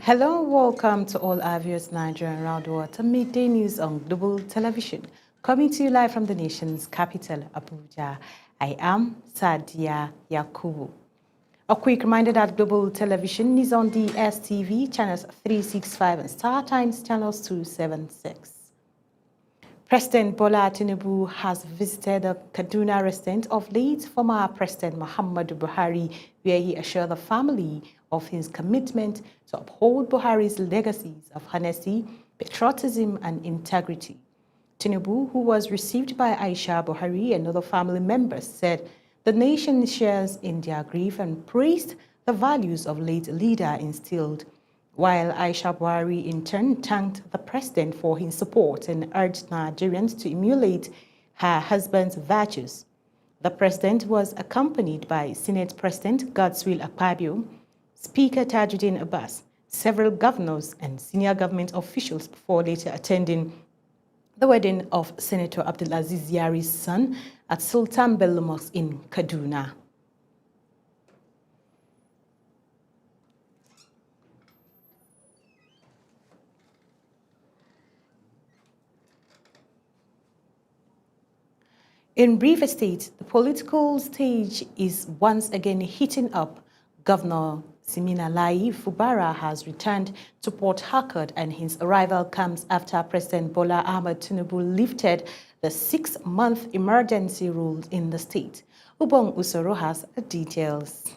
Hello, welcome to all our viewers Nigeria and around the world to midday news on Global Television, coming to you live from the nation's capital, Abuja. I am Sadia Yakubu. A quick reminder that Global Television is on the STV channels 365 and Star Times channels 276. President Bola Tinubu has visited the Kaduna residence of late former President Muhammadu Buhari, where he assured the family of his commitment to uphold Buhari's legacies of honesty, patriotism, and integrity. Tinubu, who was received by Aisha Buhari and other family members, said the nation shares in their grief and praised the values of late leader instilled, while Aisha Buhari in turn thanked the president for his support and urged Nigerians to emulate her husband's virtues. The president was accompanied by Senate President Godswill Akpabio, Speaker Tajuddin Abbas, several governors and senior government officials before later attending the wedding of Senator Abdulaziz Yari's son at Sultan Bello Mosque in Kaduna. In Rivers State, the political stage is once again heating up. Governor Siminalayi Fubara has returned to Port Harcourt, and his arrival comes after President Bola Ahmed Tinubu lifted the 6-month emergency rules in the state. Ubong Usoro has details.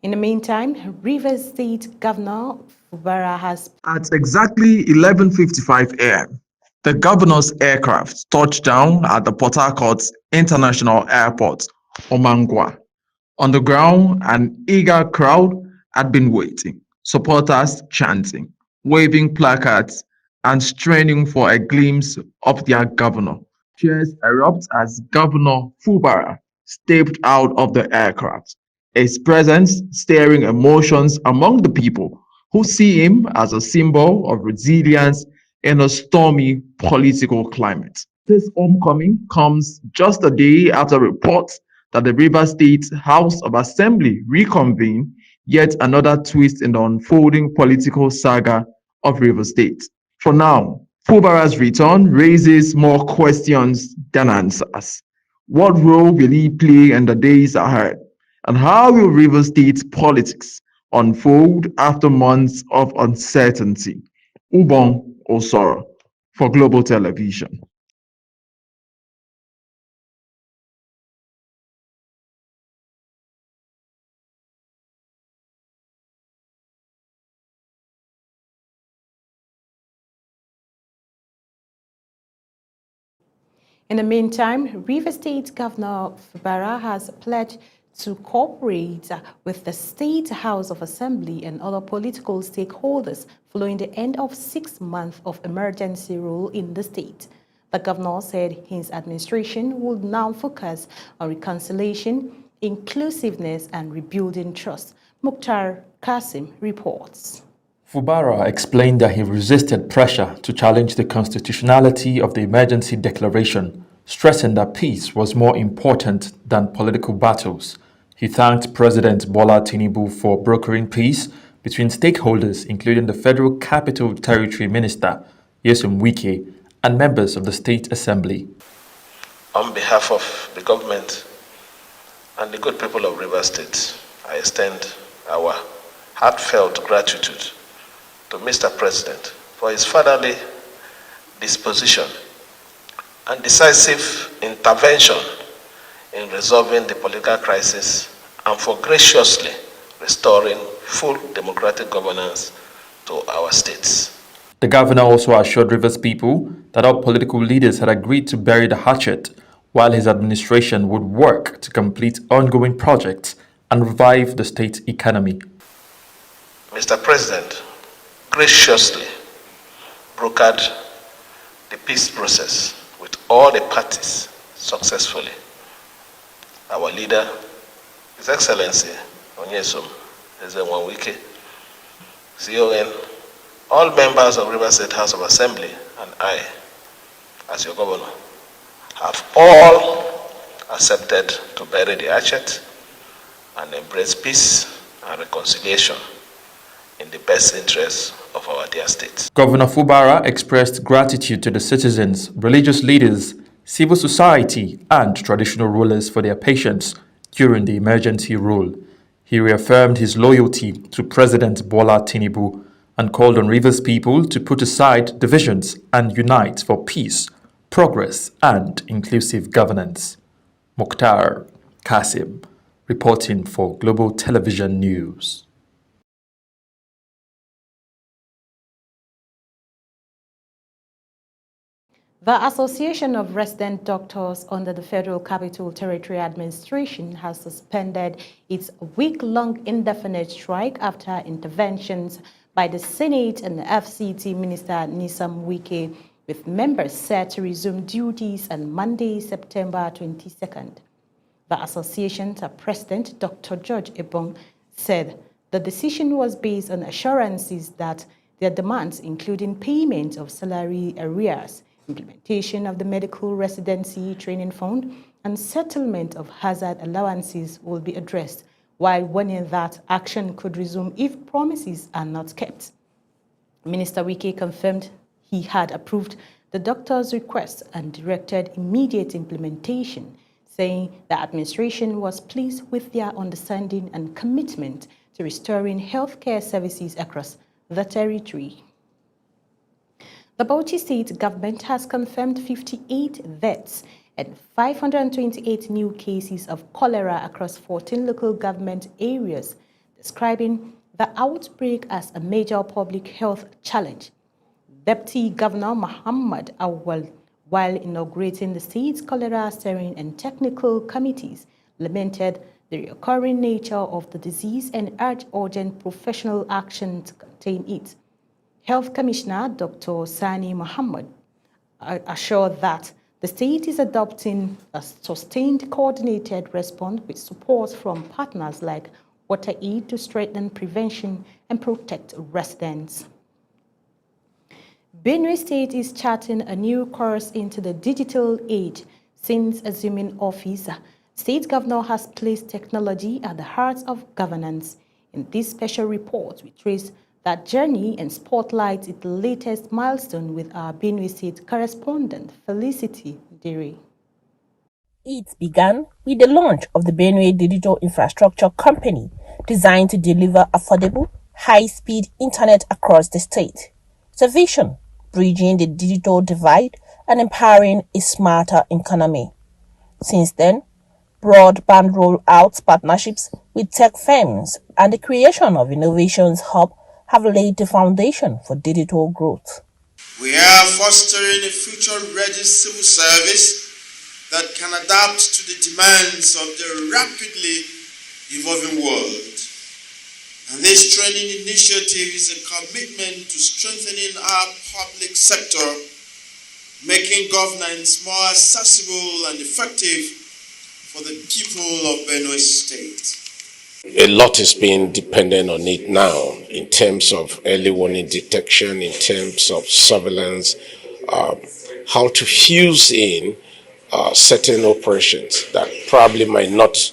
In the meantime, Rivers State Governor Fubara has... At exactly 11:55 a.m., the governor's aircraft touched down at the Port Harcourt International Airport, Omangwa. On the ground, an eager crowd had been waiting, supporters chanting, waving placards, and straining for a glimpse of their governor. Cheers erupt as Governor Fubara stepped out of the aircraft, his presence stirring emotions among the people who see him as a symbol of resilience in a stormy political climate. This homecoming comes just a day after reports that the Rivers State House of Assembly reconvened, yet another twist in the unfolding political saga of Rivers State. For now, Fubara's return raises more questions than answers. What role will he play in the days ahead? And how will Rivers State politics unfold after months of uncertainty? Ubong Osoro for Global Television. In the meantime, Rivers State Governor Fubara has pledged to cooperate with the State House of Assembly and other political stakeholders following the end of 6 months of emergency rule in the state. The governor said his administration would now focus on reconciliation, inclusiveness, and rebuilding trust. Mukhtar Qasim reports. Fubara explained that he resisted pressure to challenge the constitutionality of the emergency declaration, stressing that peace was more important than political battles. He thanked President Bola Tinubu for brokering peace between stakeholders, including the Federal Capital Territory Minister, Nyesom Wike, and members of the State Assembly. On behalf of the government and the good people of Rivers State, I extend our heartfelt gratitude to Mr. President for his fatherly disposition and decisive intervention in resolving the political crisis and for graciously restoring full democratic governance to our states. The governor also assured Rivers people that all political leaders had agreed to bury the hatchet, while his administration would work to complete ongoing projects and revive the state's economy. Mr. President graciously brokered the peace process with all the parties successfully. Our leader, His Excellency Nyesom Wike, CON, all members of Rivers State House of Assembly, and I, as your governor, have all accepted to bury the hatchet and embrace peace and reconciliation in the best interests of our dear state. Governor Fubara expressed gratitude to the citizens, religious leaders, civil society, and traditional rulers for their patience during the emergency rule. He reaffirmed his loyalty to President Bola Tinubu and called on Rivers people to put aside divisions and unite for peace, progress, and inclusive governance. Mukhtar Kasim, reporting for Global Television News. The Association of Resident Doctors under the Federal Capital Territory Administration has suspended its week-long indefinite strike after interventions by the Senate and the FCT Minister Nyesom Wike, with members set to resume duties on Monday, September 22nd. The association's president, Dr. George Ebong, said the decision was based on assurances that their demands, including payment of salary arrears, implementation of the medical residency training fund, and settlement of hazard allowances will be addressed, while warning that action could resume if promises are not kept. Minister Wike confirmed he had approved the doctors' request and directed immediate implementation, saying the administration was pleased with their understanding and commitment to restoring healthcare services across the territory. The Bauchi State government has confirmed 58 deaths and 528 new cases of cholera across 14 local government areas, describing the outbreak as a major public health challenge. Deputy Governor Muhammad Awal, while inaugurating the state's cholera steering and technical committees, lamented the recurring nature of the disease and urged urgent professional action to contain it. Health Commissioner Dr. Sani Muhammad assured that the state is adopting a sustained coordinated response with support from partners like WaterAid to strengthen prevention and protect residents. Benue State is charting a new course into the digital age. Since assuming office, State Governor has placed technology at the heart of governance. In this special report, we trace that journey and spotlight its latest milestone with our Benue State correspondent, Felicity Diri. It began with the launch of the Benue Digital Infrastructure Company, designed to deliver affordable, high-speed internet across the state. It's a vision, bridging the digital divide and empowering a smarter economy. Since then, broadband rollout partnerships with tech firms and the creation of Innovations Hub have laid the foundation for digital growth. We are fostering a future-ready civil service that can adapt to the demands of the rapidly evolving world. And this training initiative is a commitment to strengthening our public sector, making governance more accessible and effective for the people of Benue State. A lot is being dependent on it now in terms of early warning detection, in terms of surveillance, how to fuse in certain operations that probably might not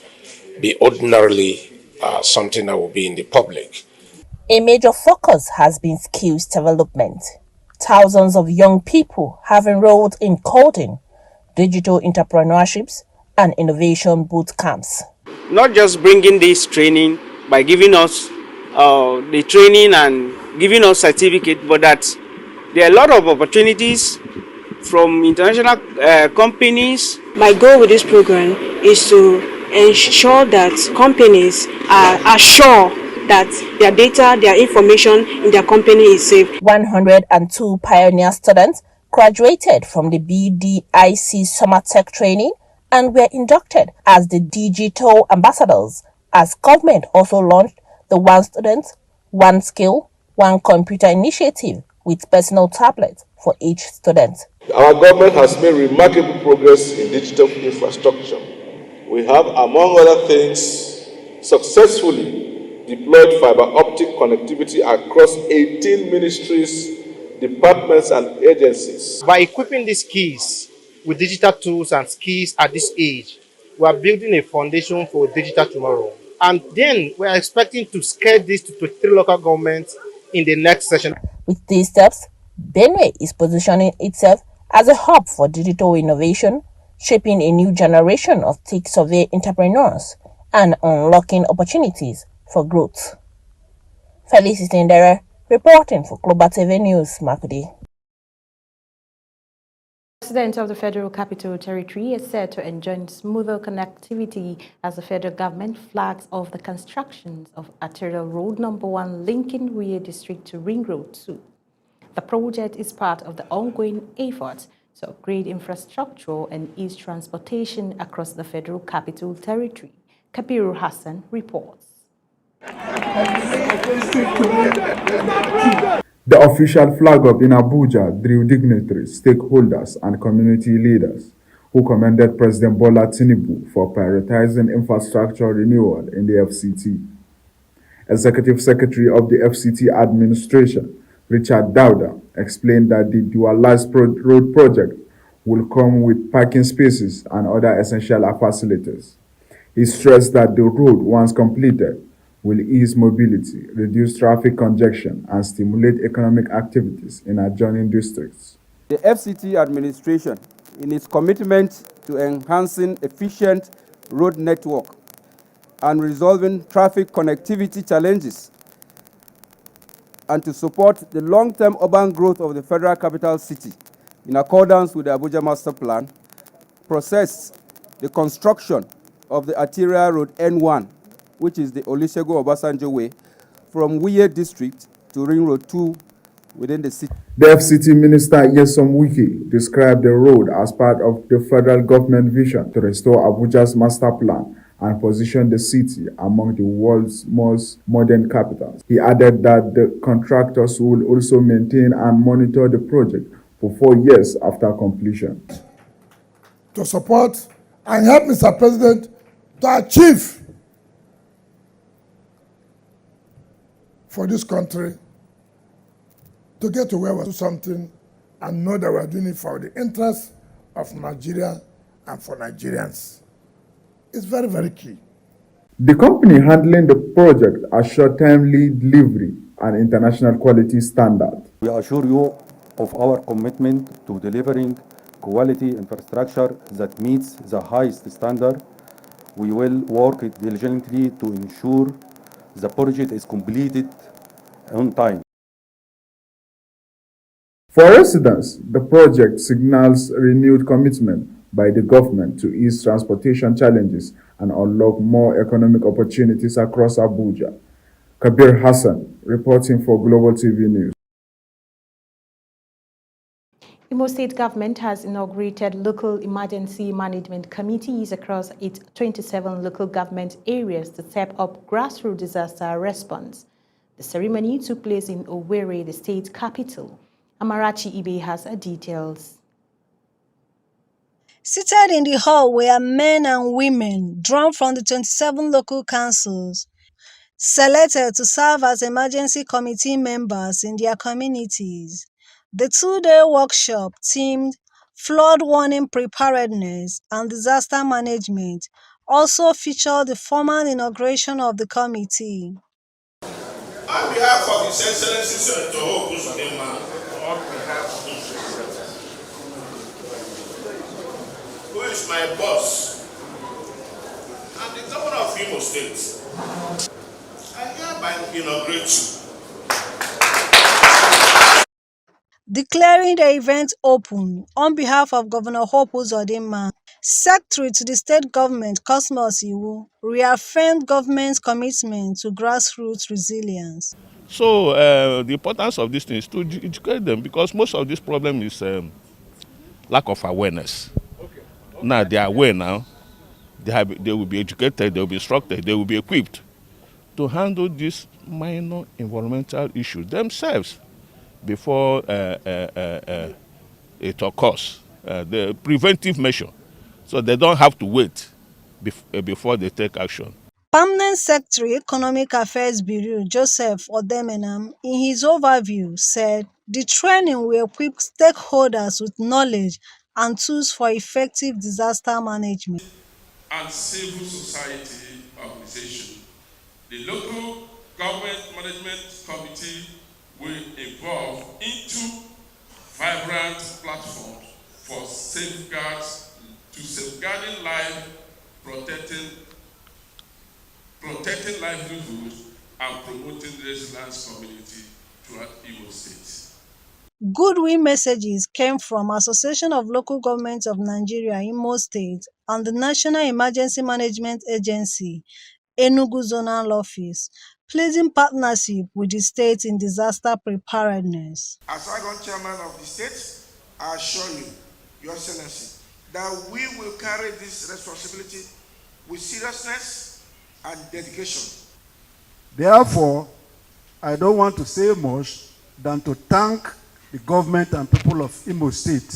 be ordinarily something that will be in the public. A major focus has been skills development. Thousands of young people have enrolled in coding, digital entrepreneurships, and innovation boot camps. Not just bringing this training by giving us the training and giving us certificate, but that there are a lot of opportunities from international companies. My goal with this program is to ensure that companies are sure that their data, their information in their company is safe. 102 pioneer students graduated from the BDIC Summer Tech Training and were inducted as the digital ambassadors, as government also launched the One Student, One Skill, One Computer initiative with personal tablets for each student. Our government has made remarkable progress in digital infrastructure. We have, among other things, successfully deployed fiber optic connectivity across 18 ministries, departments, and agencies. By equipping these kids with digital tools and skills at this age, we are building a foundation for a digital tomorrow. And then we're expecting to scale this to 23 local governments in the next session. With these steps, Benue is positioning itself as a hub for digital innovation, shaping a new generation of tech survey entrepreneurs and unlocking opportunities for growth. Felix Itendere, reporting for Global TV News, Makudi. The President of the Federal Capital Territory is set to enjoy smoother connectivity as the federal government flags off the constructions of Arterial Road No. 1 linking Uyo District to Ring Road 2. The project is part of the ongoing efforts to upgrade infrastructure and ease transportation across the Federal Capital Territory. Kabiru Hassan reports. The official flag-up in Abuja drew dignitaries, stakeholders, and community leaders who commended President Bola Tinubu for prioritizing infrastructure renewal in the FCT. Executive Secretary of the FCT administration, Richard Dauda, explained that the dualized road project will come with parking spaces and other essential facilities. He stressed that the road, once completed, will ease mobility, reduce traffic congestion, and stimulate economic activities in adjoining districts. The FCT administration, in its commitment to enhancing efficient road network and resolving traffic connectivity challenges, and to support the long-term urban growth of the Federal Capital City, in accordance with the Abuja Master Plan, processed the construction of the Arterial Road N1, which is the Olusegun Obasanjo Way, from Uyo District to Ring Road 2 within the city. The FCT Minister Nyesom Wike described the road as part of the federal government vision to restore Abuja's master plan and position the city among the world's most modern capitals. He added that the contractors will also maintain and monitor the project for 4 years after completion. To support and help Mr. President to achieve for this country, to get to where we do something and know that we're doing it for the interest of Nigeria and for Nigerians. It's very, very key. The company handling the project assured timely delivery and international quality standard. We assure you of our commitment to delivering quality infrastructure that meets the highest standard. We will work diligently to ensure the project is completed on time. For residents, the project signals renewed commitment by the government to ease transportation challenges and unlock more economic opportunities across Abuja. Kabir Hassan, reporting for Global TV News. Imo State government has inaugurated local emergency management committees across its 27 local government areas to step up grassroots disaster response. The ceremony took place in Owerri, the state capital. Amarachi Ibe has details. Seated in the hall were men and women drawn from the 27 local councils, selected to serve as emergency committee members in their communities. The two-day workshop themed Flood Warning Preparedness and Disaster Management also featured the formal inauguration of the committee. On behalf of His Excellency Senator Hope Uzodinma, on behalf of who is my boss and the governor of Imo State, I hereby inaugurate you. Declaring the event open on behalf of Governor Hope Uzodinma, Secretary to the State Government Cosmos Iwu reaffirmed government's commitment to grassroots resilience. So the importance of this thing is to educate them, because most of this problem is lack of awareness. Now they are aware now. They will be educated, they will be instructed, they will be equipped to handle these minor environmental issues themselves before it occurs. The preventive measure, so they don't have to wait before they take action. Permanent Secretary Economic Affairs Bureau Joseph Odemenam, in his overview, said the training will equip stakeholders with knowledge and tools for effective disaster management. And civil society organizations The local government management committee will evolve into vibrant platforms for safeguarding life, protecting livelihoods, and promoting resilience community throughout Imo State. Goodwill messages came from Association of Local Governments of Nigeria, Imo State, and the National Emergency Management Agency, Enugu Zonal Office, pleading partnership with the state in disaster preparedness. As Argon Chairman of the state, I assure you, Your Excellency, that we will carry this responsibility with seriousness and dedication. Therefore, I don't want to say much than to thank the government and people of Imo State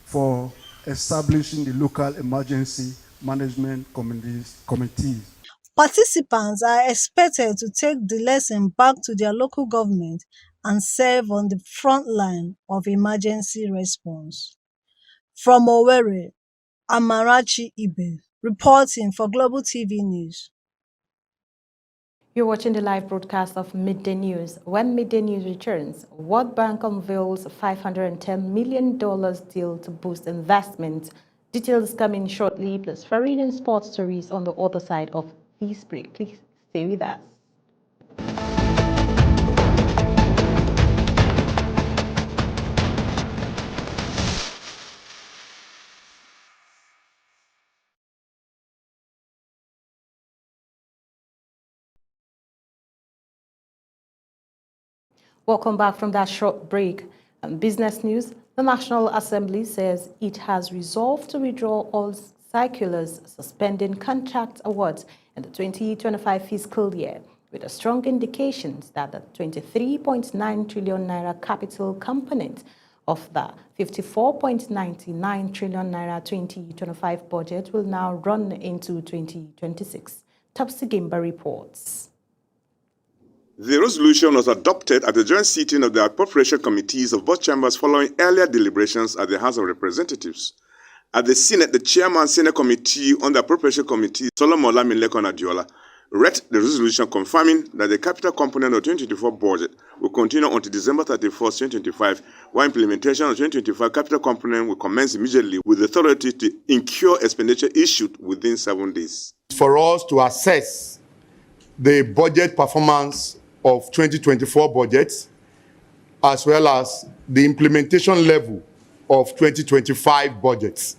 for establishing the local emergency management committees. Participants are expected to take the lesson back to their local government and serve on the front line of emergency response. From Owerri, Amarachi Ibe, reporting for Global TV News. You're watching the live broadcast of Midday News. When Midday News returns, World Bank unveils a $510 million deal to boost investment. Details coming shortly, plus foreign and sports stories on the other side of this break. Please stay with us. Welcome back from that short break. Business news, the National Assembly says it has resolved to withdraw all circulars suspending contract awards in the 2025 fiscal year, with a strong indications that the 23.9 trillion naira capital component of the 54.99 trillion naira 2025 budget will now run into 2026. Topsy Gimba reports. The resolution was adopted at the joint sitting of the appropriation committees of both chambers following earlier deliberations at the House of Representatives. At the Senate, the chairman Senate Committee on the Appropriation Committee, Solomon Lamilekon Adiola, read the resolution confirming that the capital component of 2024 budget will continue until December 31st, 2025, while implementation of 2025 capital component will commence immediately with the authority to incur expenditure issued within 7 days. For us to assess the budget performance of 2024 budgets, as well as the implementation level of 2025 budgets.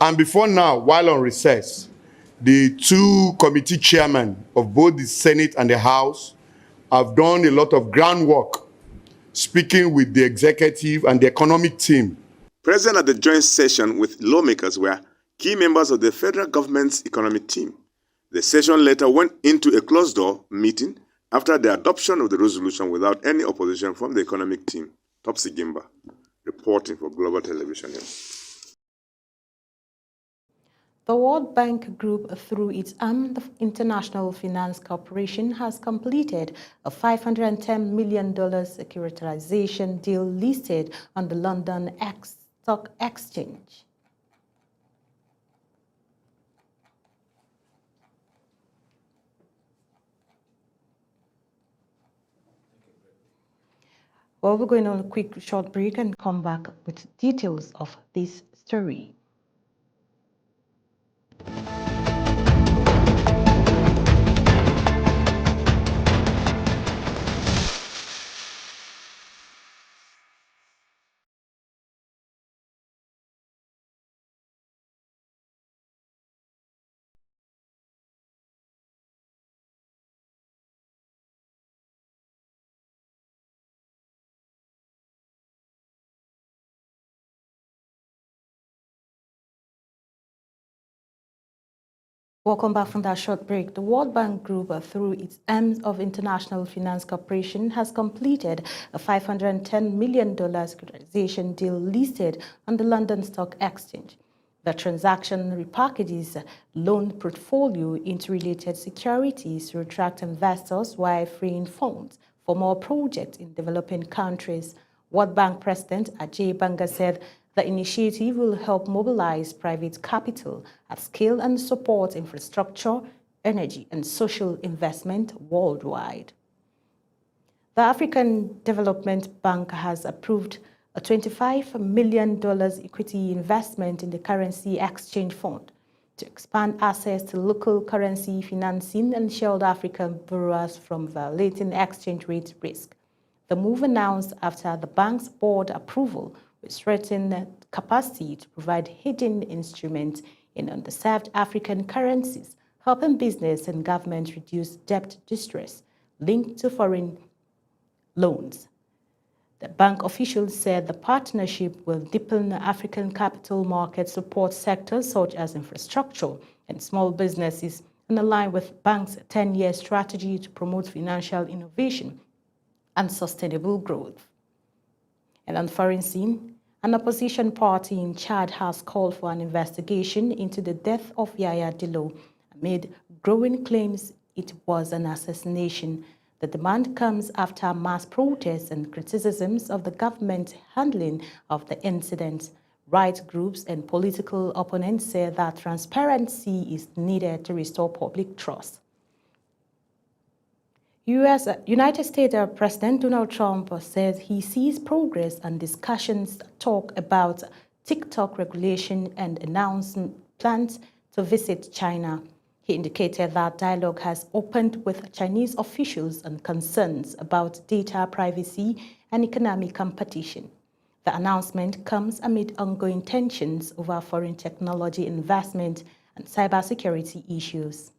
And before now, while on recess, the two committee chairmen of both the Senate and the House have done a lot of groundwork, speaking with the executive and the economic team. Present at the joint session with lawmakers were key members of the federal government's economic team. The session later went into a closed-door meeting after the adoption of the resolution without any opposition from the economic team. Topsy Gimba, reporting for Global Television News. The World Bank Group, through its arm, the International Finance Corporation, has completed a $510 million securitization deal listed on the London Stock Exchange. Well, we're going on a quick short break and come back with details of this story. Welcome back from that short break. The World Bank Group, through its arm of International Finance Corporation, has completed a $510 million securitization deal listed on the London Stock Exchange. The transaction repackages loan portfolio into related securities to attract investors while freeing funds for more projects in developing countries. World Bank President Ajay Banga said the initiative will help mobilize private capital at scale and support infrastructure, energy and social investment worldwide. The African Development Bank has approved a $25 million equity investment in the Currency Exchange Fund to expand access to local currency financing and shield African borrowers from violating exchange rate risk. The move announced after the bank's board approval will strengthen capacity to provide hedging instruments in underserved African currencies, helping business and government reduce debt distress linked to foreign loans. The bank officials said the partnership will deepen African capital market support sectors such as infrastructure and small businesses and align with bank's 10-year strategy to promote financial innovation and sustainable growth. And on foreign scene, an opposition party in Chad has called for an investigation into the death of Yaya Dillo amid growing claims it was an assassination. The demand comes after mass protests and criticisms of the government handling of the incident. Rights groups and political opponents say that transparency is needed to restore public trust. United States President Donald Trump says he sees progress and discussions talk about TikTok regulation and announced plans to visit China. He indicated that dialogue has opened with Chinese officials on concerns about data privacy and economic competition. The announcement comes amid ongoing tensions over foreign technology investment and cybersecurity issues.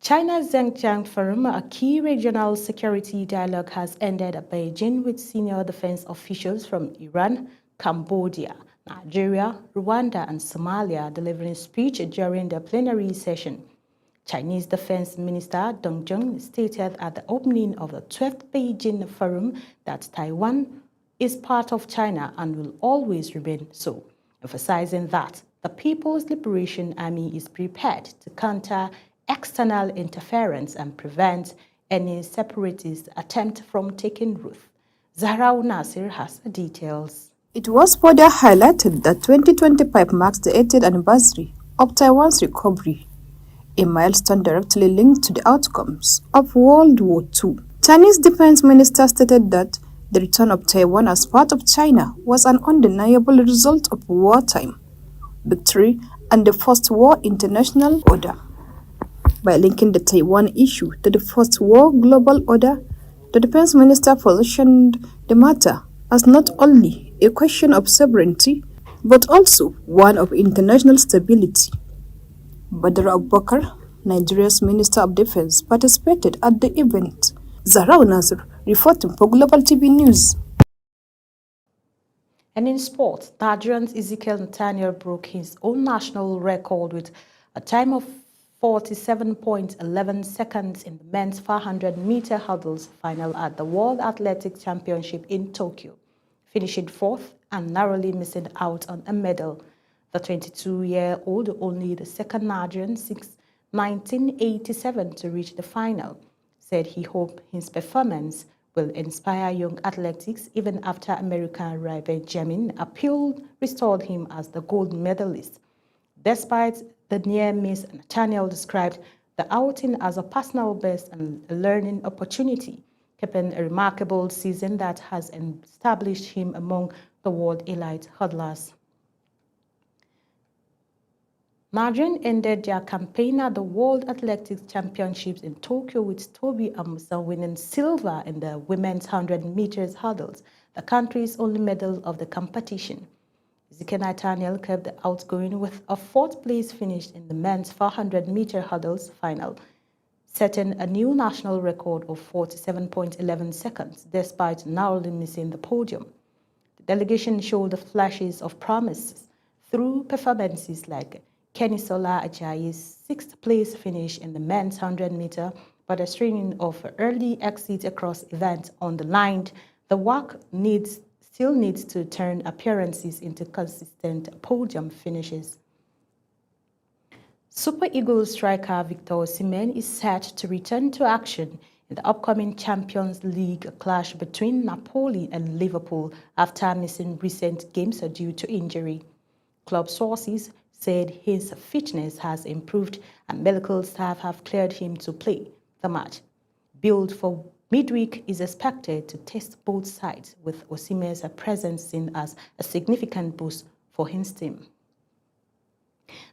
China's Zhengjiang Forum, a key regional security dialogue, has ended at Beijing with senior defense officials from Iran, Cambodia, Nigeria, Rwanda, and Somalia delivering speech during the plenary session. Chinese Defense Minister Dong Jun stated at the opening of the 12th Beijing Forum that Taiwan is part of China and will always remain so, emphasizing that the People's Liberation Army is prepared to counter external interference and prevent any separatist attempt from taking root. Zahra Nasir has the details. It was further highlighted that 2025 marks the 80th anniversary of Taiwan's recovery, a milestone directly linked to the outcomes of World War II. Chinese Defense Minister stated that the return of Taiwan as part of China was an undeniable result of wartime victory and the post-war international order. By linking the Taiwan issue to the post-war global order, the defense minister positioned the matter as not only a question of sovereignty, but also one of international stability. Badr Abubakar, Nigeria's Minister of Defense, participated at the event. Zahra Nasir, reporting for Global TV News. And in sports, Nigerian's Ezekiel Nathaniel broke his own national record with a time of 47.11 seconds in the men's 400-meter hurdles final at the World Athletics Championship in Tokyo, finishing fourth and narrowly missing out on a medal. The 22-year-old, only the second Nigerian since 1987 to reach the final, said he hoped his performance will inspire young athletics even after American rival Jamin Appill restored him as the gold medalist. Despite the near miss, Nathaniel described the outing as a personal best and a learning opportunity, keeping a remarkable season that has established him among the world elite hurdlers. Nigerian ended their campaign at the World Athletics Championships in Tokyo with Tobi Amusan winning silver in the women's 100 meters hurdles, the country's only medal of the competition. Ezekiel Nathaniel kept the outgoing with a fourth-place finish in the men's 400-meter hurdles final, setting a new national record of 47.11 seconds, despite narrowly missing the podium. The delegation showed the flashes of promise through performances like Kenisola Ajayi's sixth-place finish in the men's 100-meter, but a string of early exits across events underlined the work still needs to turn appearances into consistent podium finishes. Super Eagles striker Victor Osimhen is set to return to action in the upcoming Champions League clash between Napoli and Liverpool after missing recent games due to injury. Club sources said his fitness has improved and medical staff have cleared him to play the match. Billed for midweek is expected to test both sides, with Osimhen's presence seen as a significant boost for his team.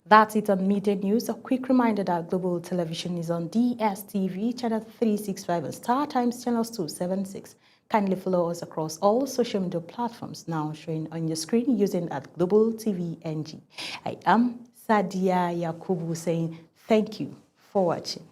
That's it on Media News. A quick reminder that Global Television is on DSTV, channel 365 and Star Times, channels 276. Kindly follow us across all social media platforms now showing on your screen using at Global TV NG. I am Sadia Yakubu saying thank you for watching.